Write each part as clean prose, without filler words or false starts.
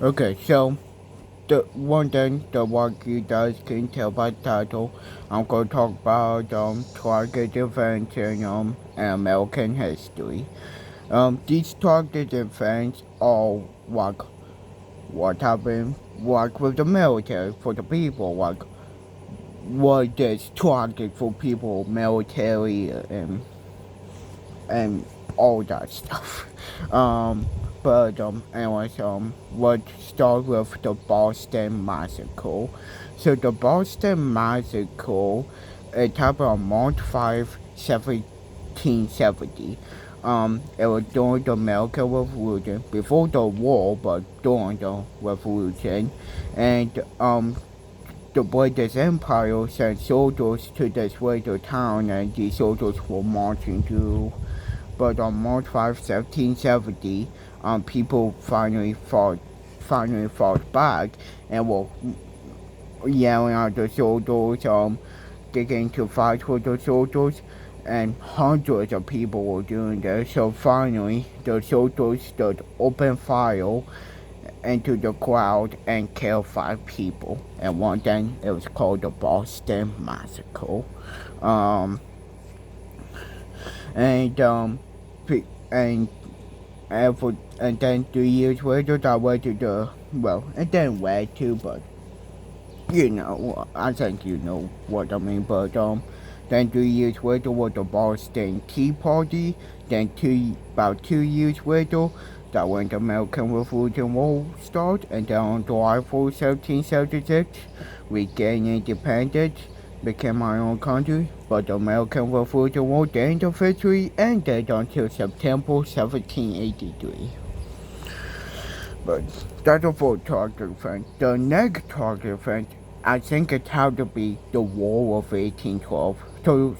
Okay, so the one thing the what you guys can tell by title, I'm gonna talk about target events in American history. These target events are what happened with the military for the people, what is target for people, military and all that stuff. Um, anyways, let's start with the Boston Massacre. So the Boston Massacre, it happened on March 5, 1770. It was during the American Revolution, before the war, but during the Revolution, and the British Empire sent soldiers to this little town, and these soldiers were marching through. But on March 5, 1770, people finally fought back and were yelling at the soldiers, getting to fight with the soldiers, and hundreds of people were doing this. So finally, the soldiers stood open fire into the crowd and killed 5 people. And one thing, it was called the Boston Massacre. Um, and and and then 3 years later, I went to the and then went to, but I think you know what I mean. But then 3 years later was the Boston Tea Party. Then about 2 years later, that when the American Revolution will start, and then on July 4th, 1776, we gained independence, became our own country. But the American Revolution war then officially ended until September 1783. But that's a full target event. The next target event, I think it had to be the War of 1812.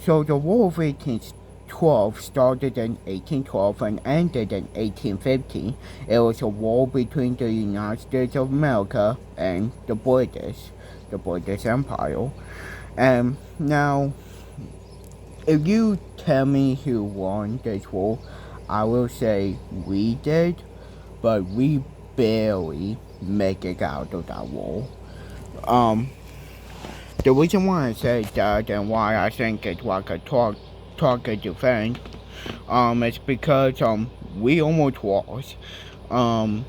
So the War of 1812 started in 1812 and ended in 1815. It was a war between the United States of America and the British Empire. And now, if you tell me who won this war, I will say we did, but we barely make it out of that war. Um, the reason why I say that and why I think it's like a target defense, is because we almost lost. Um,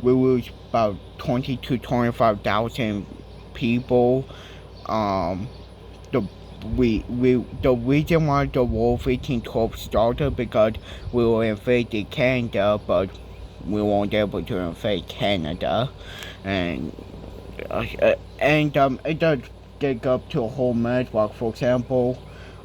we lose about 20 to 25,000 people. Um, the the reason why the War of 1812 started because we were invading Canada, but we weren't able to invade Canada, and it does dig up to a whole mess. Like for example,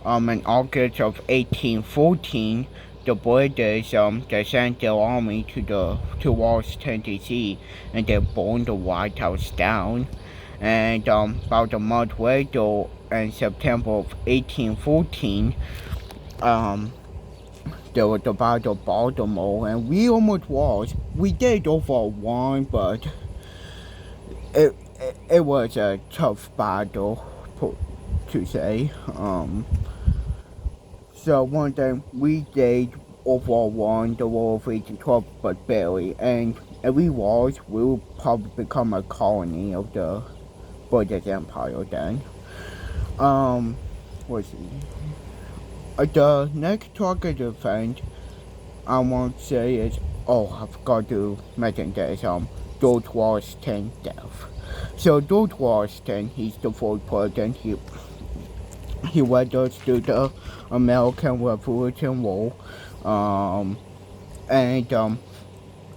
in August of 1814, the British they sent their army to Washington D.C. and they burned the White House down. And about a month later, in September of 1814, um, there was the Battle of Baltimore, and we almost lost. We did over one, but it was a tough battle to say. So one thing we did overall won the War of 1812, but barely. And if we lost, we would probably become a colony of the British Empire then. Let's see. The next target event I want to say is, I forgot to mention this, George Washington death. So George Washington, he's the fourth president. He led us through the American Revolution War, and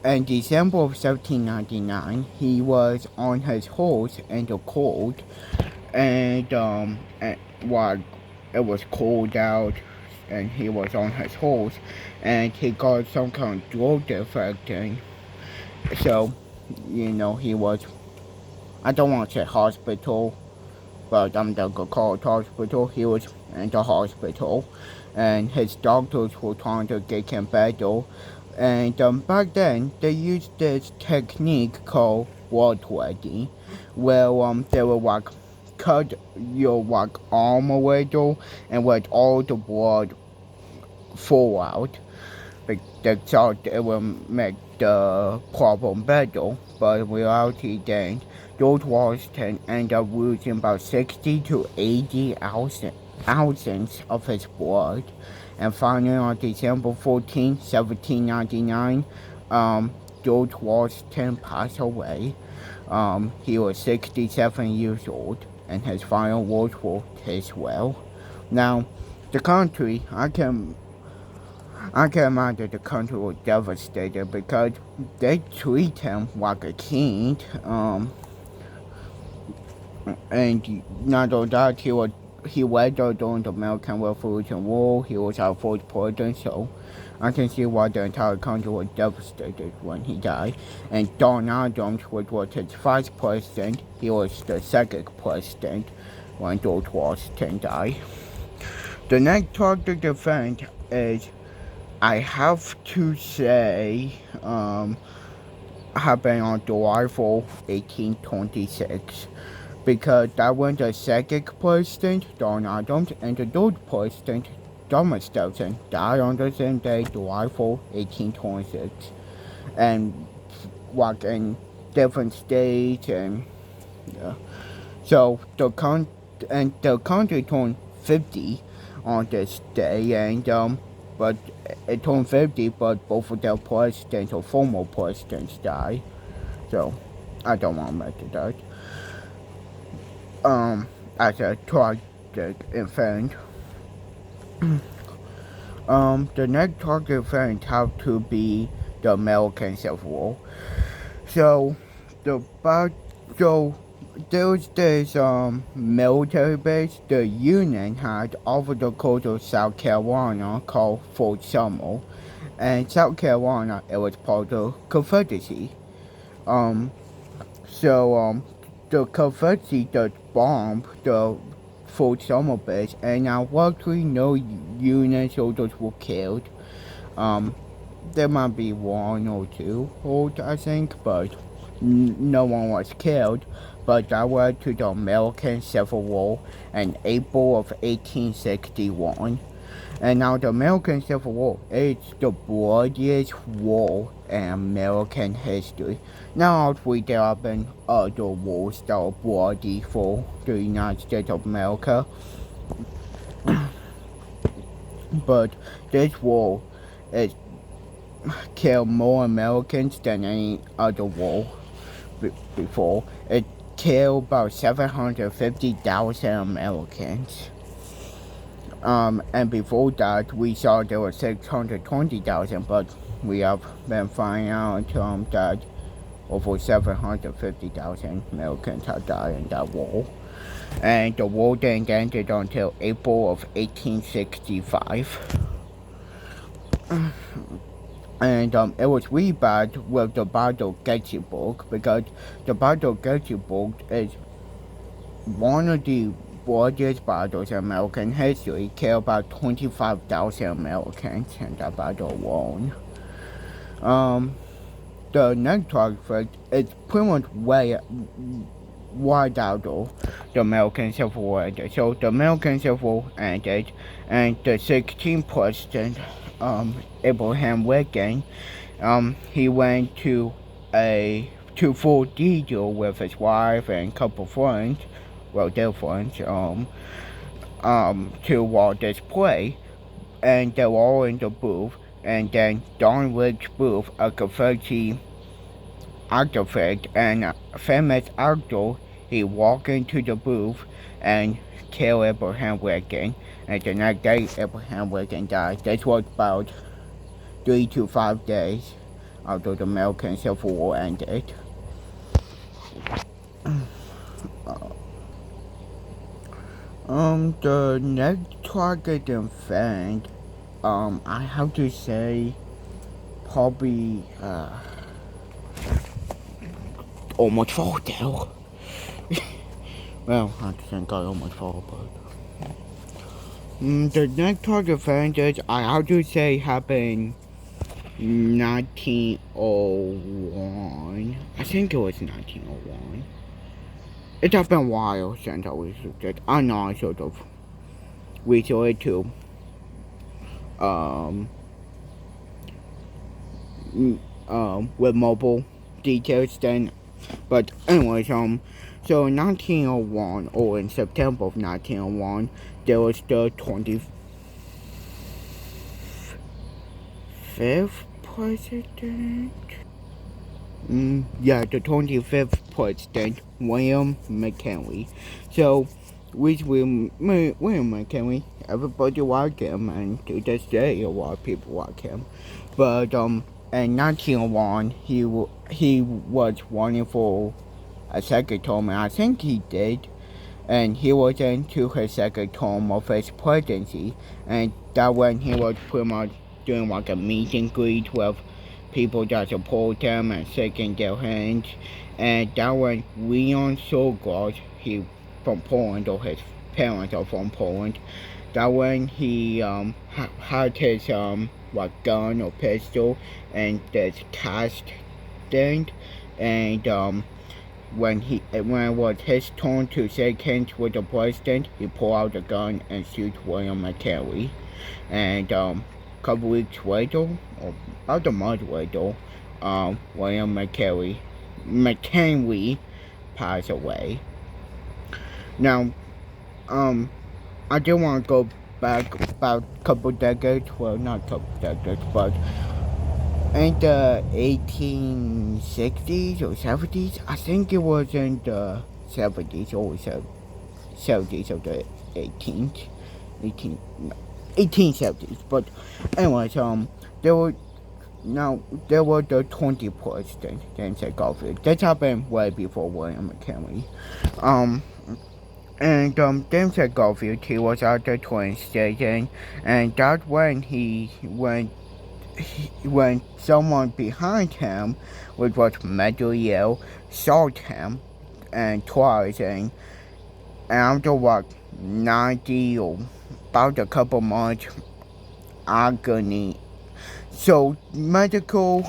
in December of 1799, he was on his horse in the cold, and while it was cold out, and he was on his horse, and he got some kind of drug defect, and so he was. I don't want to say hospital, but I'm not gonna call it hospital. He was in the hospital, and his doctors were trying to get him better. And back then, they used this technique called bloodletting, where they would cut your arm away though, and let all the blood fall out. But they thought it would make the problem battle, but in reality then George Washington ended up losing about 60 to 80 ounces of his blood. And finally on December 14, 1799, George Washington passed away. He was 67 years old, and his final words were his will. Now, the country, I can imagine the country was devastated because they treat him like a king. And not only that, he led during the American Revolution War. He was our first president, so I can see why the entire country was devastated when he died. And John Adams, which was his vice president, he was the second president when George Washington died. The next target event is, I have to say, happened on July 4, 1826. Because that was the second president, John Adams, and the third president, Thomas Jefferson, died on the same day, July 4, 1826. And like in different states, and yeah. So the country turned 50 on this day, and but it turned 50, but both of their presidents or former presidents died. So I don't want to mention that. As a tragic event. The next tragic event have to be the American Civil War. So there's this military base the Union had over the coast of South Carolina called Fort Sumner. And South Carolina, it was part of the Confederacy. The Confederacy just bombed the Fort Sumner base, and luckily no Union soldiers were killed. There might be one or two hurt, I think, but no one was killed. But that led to the American Civil War in April of 1861. And now the American Civil War is the bloodiest war in American history. Now, obviously, there have been other wars that are bloody for the United States of America. But this war has killed more Americans than any other war before. It killed about 750,000 Americans. And before that, we saw there were 620,000, but we have been finding out that over 750,000 Americans have died in that war. And the war didn't end until April of 1865. And it was really bad with the Battle of Gettysburg, because the Battle of Gettysburg is one of the bloodiest battles in American history. Killed about 25,000 Americans in that battle alone. The next conflict is pretty much wiped out the American Civil War ended. So the American Civil War ended, and the 16th president, Abraham Lincoln, he went to Fort Deal with his wife and a couple friends, their friends, to watch this play, and they were all in the booth. And then John Wilkes Booth, a Confederate activist and a famous actor, he walked into the booth and killed Abraham Lincoln. And the next day, Abraham Lincoln died. This was about 3 to 5 days after the American Civil War ended. The next target event, I have to say, probably, almost fall down. Well, I think I almost fall, but the next target event is, I have to say, happened 1901. I think it was 1901. It has been a while since I researched it. I know I sort of researched it too. with mobile details then. But anyways, so in 1901, or in September of 1901, there was the 25th president. Yeah, the 25th president, William McKinley. So, with William McKinley, everybody liked him, and to this day, a lot of people like him. But in 1901, he was running for a second term, and I think he did. And he was into his second term of his presidency, and that when he was pretty much doing like a meet and greet with people that support him and shaking their hands. And that when Leon Sogard, he from Poland, or his parents are from Poland, that when he had his like gun or pistol and this cast stand, and when it was his turn to shake hands with the president, he pulled out the gun and shoot William McKinley. And couple weeks later, or about a month later, William McKinley passed away. Now, I do want to go back about a couple decades, well, not a couple decades, but in the 1860s or 70s, I think it was in the 70s or 70s of the 1870s. But anyways, there were the 20 presidents, James A. Garfield. That happened way before William McKinley. And James A. Garfield, he was at the train station, and that's when someone behind him, which was mentally ill, shot him and twice, and after what 90 or about a couple months agony. So medical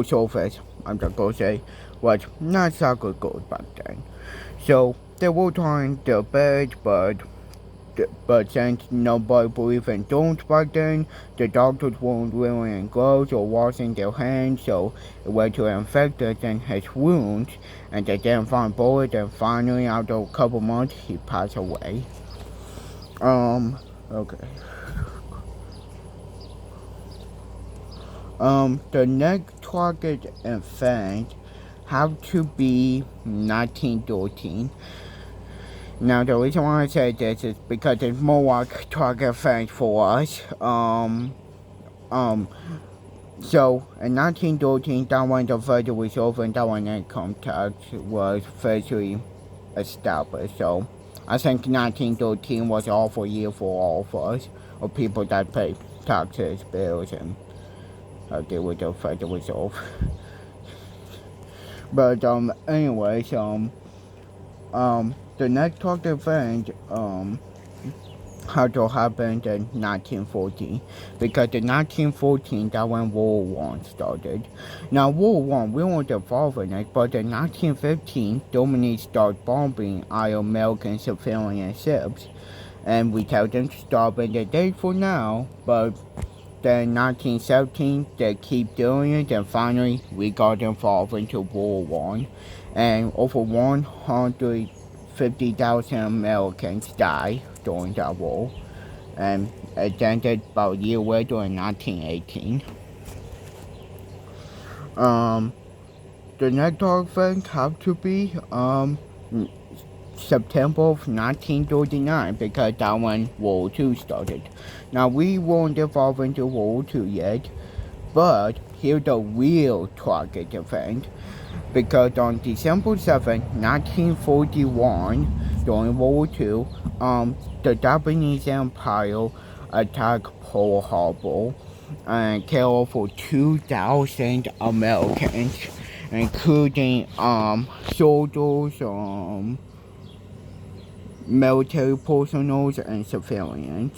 service, I'm just gonna say, was not so good back then. So they were trying their best, but since nobody believed in drones back then, the doctors weren't wearing gloves or washing their hands, so it led to infected in his wounds, and they didn't find bullets, and finally, after a couple months, he passed away. Okay. The next target event have to be 1913. Now, the reason why I say this is because it's more like target event for us. So, in 1913, that when the Federal Reserve and that when income tax was officially established. So, I think 1913 was an awful year for all of us, or people that pay taxes, bills, and deal with the Federal Reserve. But anyways, the next target event had to happen in 1914, because in 1914 that when World War I started. Now World War I, we weren't involved in it, but in 1915 Germany started bombing our American civilian ships, and we tell them to stop, and they did for now, but then 1917 they keep doing it, and finally we got involved into World War I, and over 150,000 Americans died during that war, and it ended about a year later in 1918. The next event have to be September of 1939, because that when World War II started. Now we weren't involved into World War II yet, but here's the real target event. Because on December 7, 1941, during World War II, the Japanese Empire attacked Pearl Harbor and killed over 2,000 Americans, including soldiers, military personnel, and civilians.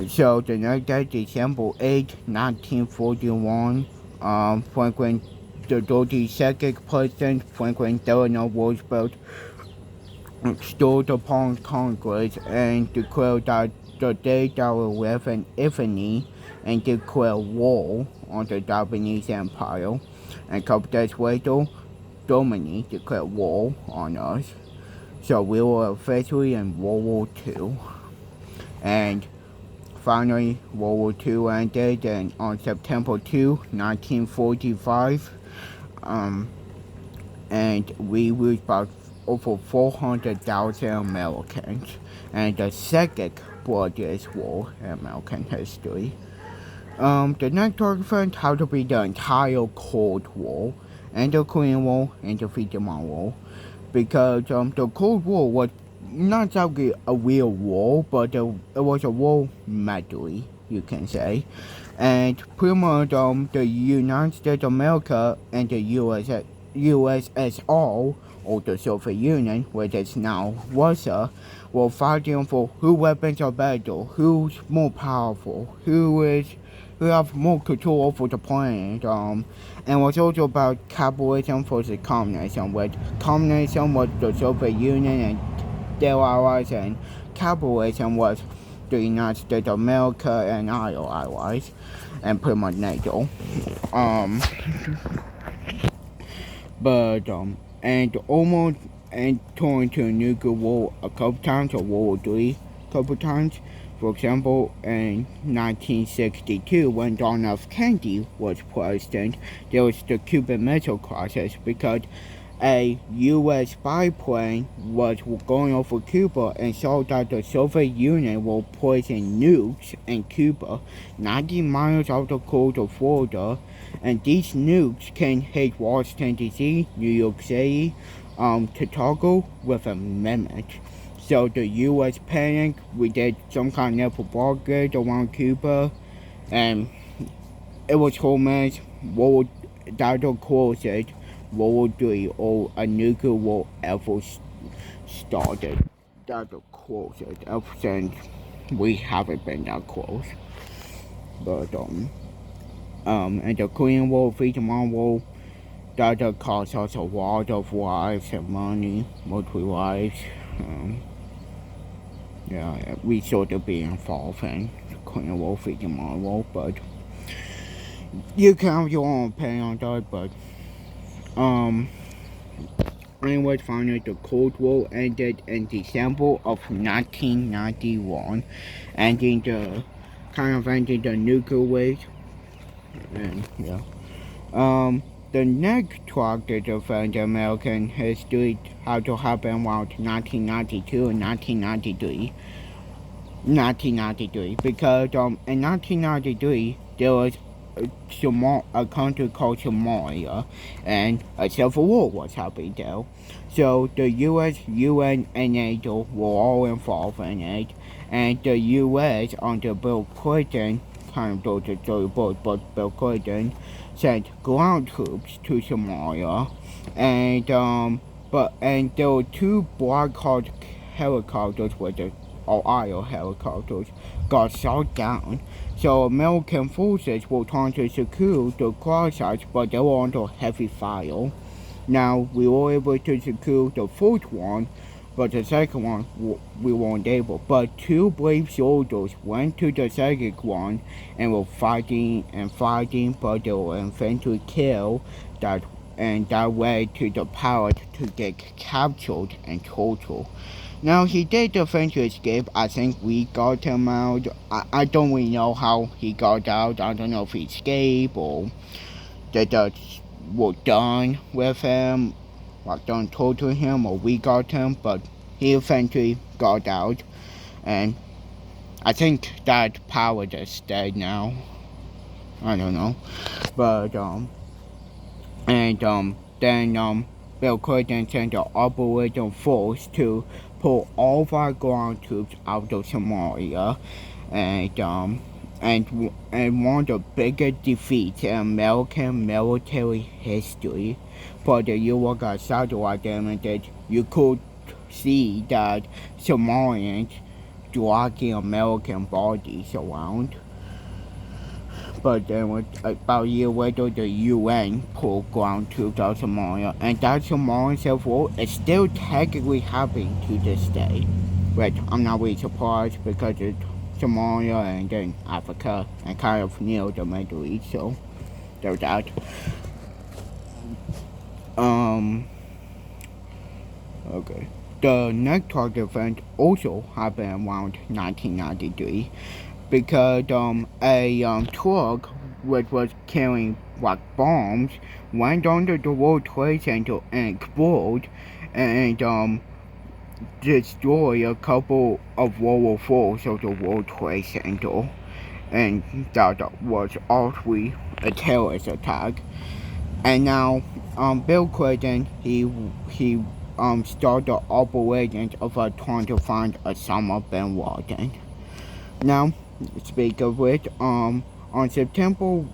So the next day, December 8, 1941, Franklin, the 32nd President Franklin Delano Roosevelt stood upon Congress and declared that the day that we live in Italy and declare war on the Japanese Empire. And a couple days later, Germany declared war on us. So we were officially in World War II. And finally, World War II ended and on September 2, 1945. And we lost about over 400,000 Americans. And the second bloodiest war in American history. The next event had to be the entire Cold War and the Korean War and the Vietnam War. Because the Cold War was not exactly a real war, but it was a war medley, you can say. And pretty much the United States of America and the USSR, or the Soviet Union, which is now Russia, were fighting for who weapons are better, who's more powerful, who have more control over the planet. And was also about capitalism versus communism, where communism was the Soviet Union and their allies, and capitalism was the United States of America and our allies, and pretty much NATO. And almost and turned to a nuclear war a couple times, or World War III a couple times. For example, in 1962, when John F. Kennedy was president, there was the Cuban Missile Crisis because a U.S. biplane was going over Cuba and saw that the Soviet Union were placing nukes in Cuba, 90 miles out the coast of Florida, and these nukes can hit Washington, D.C., New York City, Chicago with a minute. So the U.S. panicked. We did some kind of blockade around Cuba, and it was horrendous. That'll cause it World War III, or a nuclear war ever started. That'll close it. Ever since, we haven't been that close. But and the Korean War, Vietnam War, that'll cost us a lot of lives and money, multiple lives. Yeah, we sort of be involved in the Korean War, Vietnam War, but you can have your own opinion on that. But anyways, finally, the Cold War ended in December of 1991, ending the nuclear wars. And yeah. The next tragedy event in American history had to happen around 1992 and 1993. Because in 1993 there was a country called Somalia, and a civil war was happening there. So the U.S., UN, and NATO were all involved in it, and the U.S. under Bill Clinton, kind of those are story both, but Bill Clinton sent ground troops to Somalia, and there were two Black Hawk helicopters with the Ohio helicopters got shot down. So American forces were trying to secure the crash sites, but they were under heavy fire. Now we were able to secure the first one, but the second one we weren't able. But two brave soldiers went to the second one and were fighting, but they were eventually killed. That led to the pilot to get captured and tortured. Now he did eventually escape. I think we got him out. I don't really know how he got out. I don't know if he escaped or that were done with him, like done torturing him, or we got him, but he eventually got out, and I think that pilot is dead now. I don't know, but then Bill Clinton sent the Operation Force to pull all of our ground troops out of Somalia, and one of the biggest defeats in American military history. For the U.S. got satellite image, you could see that Somalians dragging American bodies around. But then about a year later, the UN pulled ground troops out of Somalia, and that Somalian civil war is still technically happening to this day. But I'm not really surprised because it's Somalia, and then Africa, and kind of near the Middle East. So there's that. Okay. The next target event also happened around 1993 because a truck which was carrying rock bombs went under the World Trade Center and exploded and destroyed a couple of lower floors of the World Trade Center, and that was actually a terrorist attack. And now Bill Clinton he started operations of trying to find Osama bin Laden. Now, speak of which, on September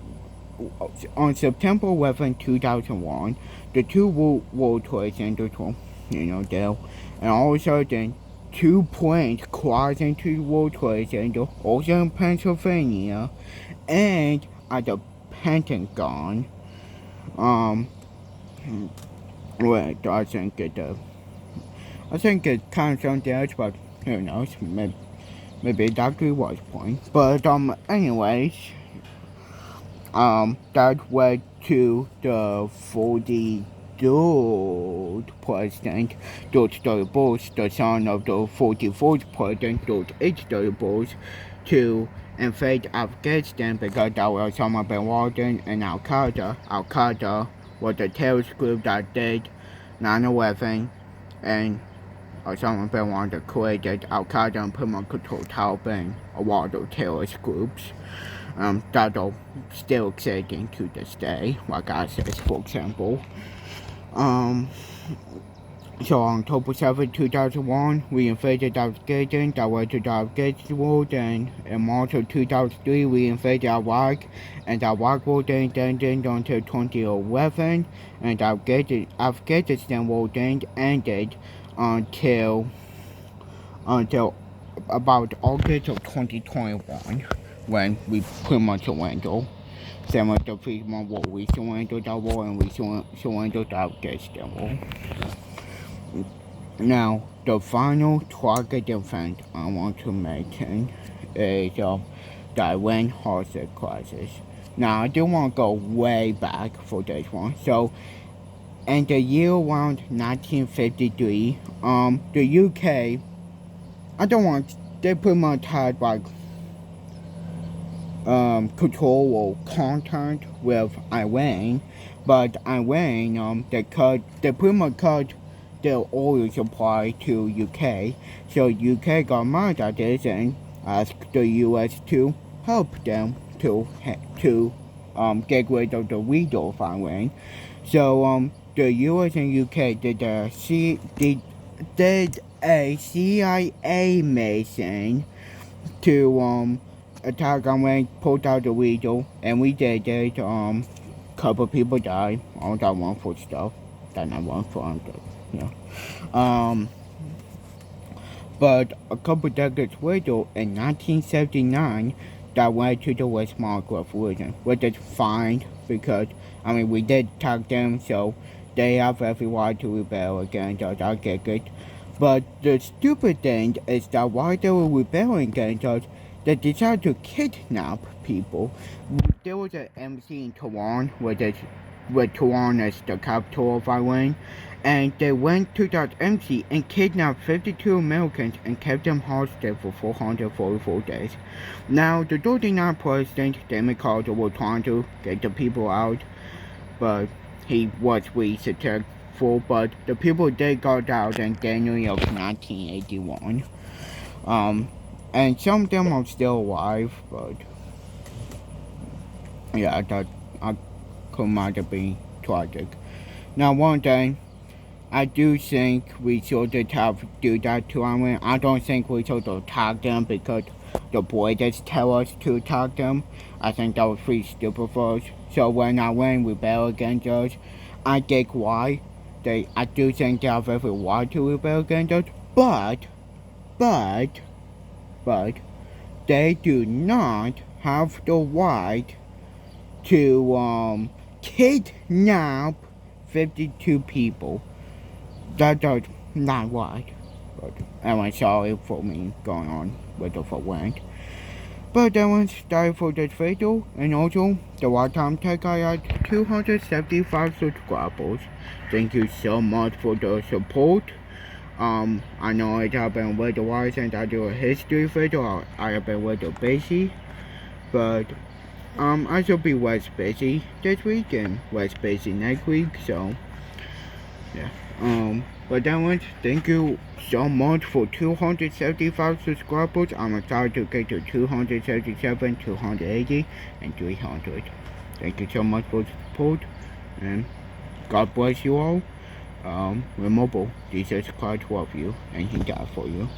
11, 2001, the two World Trade Centers were, there, and all of a sudden, 2 planes crashed into the World Trade Center, also in Pennsylvania, and at the Pentagon. Wait, I think it kind of something else, but who knows? Maybe that was point. But anyways, that led to the 43rd president, George W. Bush, the son of the 44th president, George H.W. Bush, to invade Afghanistan because that was Osama bin Laden and Al Qaeda. Al Qaeda was a terrorist group that did 9/11, and Osama bin Laden created Al Qaeda and pretty much controlled Taliban, a lot of terrorist groups that are still existing to this day, like ISIS, for example. So on October 7, 2001, we invaded Afghanistan, that led to the Afghanistan war, and in March of 2003, we invaded Iraq, and the Iraq war then ended until 2011, and the Afghanistan war then ended until about August of 2021, when we pretty much surrendered. Same with the Vietnam War, we surrendered that war, and we surrendered the Afghanistan war. Now, the final target event I want to mention is the Iran hostage crisis. Now, I do want to go way back for this one. So, in the year around 1953, the UK, they pretty much had like control or contact with Iran, but Iran, they pretty much cut their oil supply to UK, so UK got mad at this and asked the US to help them to get rid of the leader of Iran. So the US and UK did a CIA mission to attack Iran, pulled out the leader, and we did it. Couple people died. All that one for stuff. That not one for but a couple decades later, in 1979, that led to the Westmark Revolution, which is fine because, we did attack them, so they have every right to rebel against us, I get it. But the stupid thing is that while they were rebelling against us, they decided to kidnap people. There was an embassy in Tehran, where Tehran is the capital of Iran, and they went to that embassy and kidnapped 52 Americans and kept them hostage for 444 days. Now, the 39th president, Jimmy Carter, was trying to get the people out, but he was really successful, but the people did got out in January of 1981. And some of them are still alive, but yeah, that might have been tragic. Now, one thing, I do think we should have do that to Iran. I don't think we should attack them because the boy just tell us to attack them. I think that was pretty stupid for us. So when Iran rebel against us, I get why. I do think they have every right to rebel against us, but they do not have the right to kidnap 52 people. That does not right. But anyway, sorry for me going on with the rant. But that one's die for this video, and also the Wild Time Tech I had 275 subscribers. Thank you so much for the support. I know it have been with a while since I do a history video. I have been with a busy, but I should be less busy this week and less busy next week. So yeah. But that one, thank you so much for 275 subscribers. I'm excited to get to 277, 280, and 300. Thank you so much for the support, and God bless you all. Remember, Jesus Christ loves you, and He died for you.